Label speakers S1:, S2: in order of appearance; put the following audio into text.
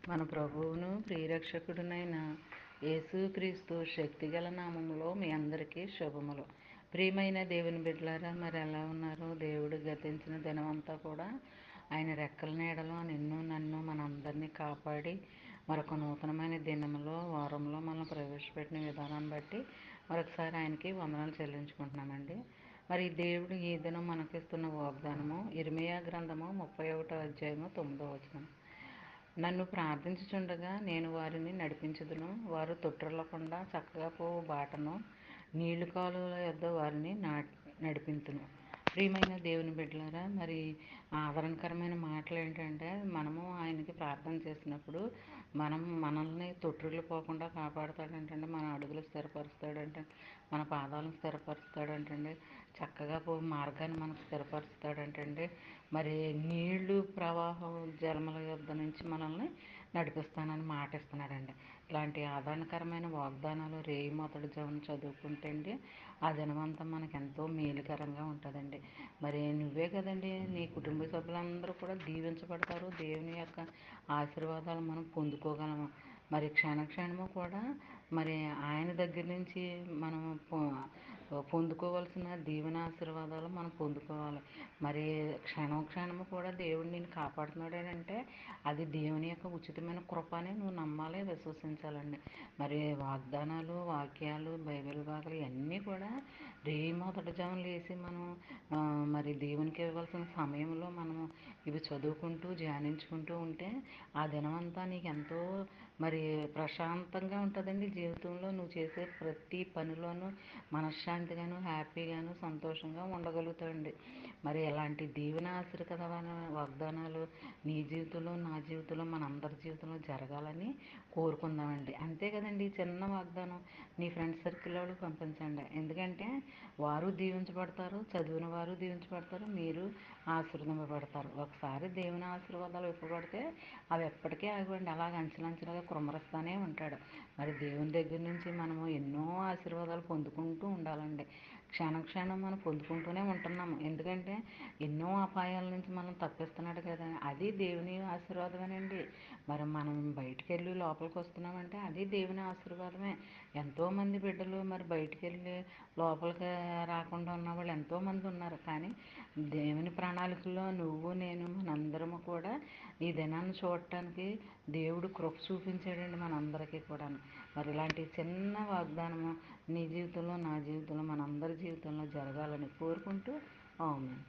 S1: మన ప్రభువును ప్రియరక్షకుడునైన యేసుక్రీస్తు శక్తిగల నామములో మీ అందరికీ శుభములు. ప్రియమైన దేవుని బిడ్డలారా, మరి ఎలా ఉన్నారు? దేవుడు గతించిన దినమంతా కూడా ఆయన రెక్కల నీడలో నన్ను మనందరినీ కాపాడి మరొక నూతనమైన దినములో వారంలో మనం ప్రవేశపెట్టిన విధానాన్ని బట్టి మరొకసారి ఆయనకి వందనాలు చెల్లించుకుంటున్నామండి. మరి దేవుడు ఈ దినం మనకిస్తున్న వాగ్దానము ఇర్మీయా గ్రంథము 31వ అధ్యాయము 9వ వచనం. నన్ను ప్రార్థించుచుండగా నేను వారిని నడిపించుదును, వారు తొట్టిల్లకుండా చక్కగా పోవు బాటను నీళ్లు కాలువల యొద్ద వారిని నడిపింతును. ప్రియమైన దేవుని బిడ్డలారా, మరి ఆదరణకరమైన మాటలు ఏంటంటే, మనము ఆయనకి ప్రార్థన చేసినప్పుడు మనల్ని తొట్టిల్లు పోకుండా కాపాడుతాడంటండి, మన అడుగులు స్థిరపరుస్తాడంటే, మన పాదాలను స్థిరపరుస్తాడంటండి, చక్కగా మార్గాన్ని మనకు స్థిరపరుస్తాడంటండి. మరి నీళ్లు ప్రవాహం జలముల యొద్ద నుంచి మనల్ని నడిపిస్తానని మాట ఇస్తున్నాడండి. ఇలాంటి ఆదరణకరమైన వాగ్దానాలు రేయి మొదటి జవన చదువుకుంటే అండి ఆ దినమంతా మనకు ఎంతో మేలుకరంగా ఉంటుందండి. మరి నువ్వే కదండి, నీ కుటుంబ సభ్యులందరూ కూడా దీవించబడతారు. దేవుని యొక్క ఆశీర్వాదాలు మనం పొందుకోగలము. మరి క్షణము కూడా మరి ఆయన దగ్గర నుంచి మనం పొందుకోవాల్సిన దీవెన ఆశీర్వాదాలు మనం పొందుకోవాలి. మరి క్షణము కూడా దేవుడు నేను కాపాడుతున్నాడంటే అది దేవుని యొక్క ఉచితమైన కృప అని నువ్వు నమ్మాలి, విశ్వసించాలండి. మరి వాగ్దానాలు, వాక్యాలు, బైబిల్ భాగాలు ఇవన్నీ కూడా రేయి మొదటి జామున లేసి మనం మరి దేవునికి ఇవ్వాల్సిన సమయంలో మనము ఇవి చదువుకుంటూ ధ్యానించుకుంటూ ఉంటే ఆ దినమంతా నీకు ఎంతో మరి ప్రశాంతంగా ఉంటుందండి. జీవితంలో నువ్వు చేసే ప్రతి పనిలోనూ మనశ్శాంతిగాను, హ్యాపీగాను, సంతోషంగా ఉండగలుగుతావండి. మరి ఎలాంటి దీవెన ఆశీర్వాదమైన వాగ్దానాలు నీ జీవితంలో, నా జీవితంలో, మనందరి జీవితంలో జరగాలని కోరుకుందామండి. అంతే కదండి, చిన్న వాగ్దానం నీ ఫ్రెండ్స్ సర్కిల్ వాళ్ళకి పంపించండి. ఎందుకంటే వారు దీవించబడతారు, చదివిన వారు దీవించబడతారు, మీరు ఆశీర్వదింపబడతారు. ఒకసారి దేవుని ఆశీర్వాదాలు ఇవ్వబడితే అవి ఎప్పటికీ ఆగవండి, అలాగ అంచెలంచెలుగా కుమ్మరిస్తూనే ఉంటాడు. మరి దేవుని దగ్గర నుంచి మనము ఎన్నో ఆశీర్వాదాలు పొందుకుంటూ ఉండాలండి. క్షణం మనం పొందుకుంటూనే ఉంటున్నాము. ఎందుకంటే ఎన్నో అపాయాల నుంచి మనం తప్పిస్తున్నాడు కదా, అది దేవుని ఆశీర్వాదమేనండి. మరి మనం బయటికి వెళ్ళి లోపలికి వస్తున్నామంటే అది దేవుని ఆశీర్వాదమే. ఎంతోమంది బిడ్డలు మరి బయటికి వెళ్ళి లోపలికి రాకుండా ఉన్న వాళ్ళు ఎంతోమంది ఉన్నారు. కానీ దేవుని ప్రణాళికలో నువ్వు నేను మనందరము కూడా ఈ దినాన్ని చూడటానికి దేవుడు కృప చూపించాడండి మనందరికీ కూడా. మరి ఇలాంటి చిన్న వాగ్దానము నీ జీవితంలో, నా జీవితంలో, మనందరి జీవితంలో జరగాలని కోరుకుంటూ ఆమేన్.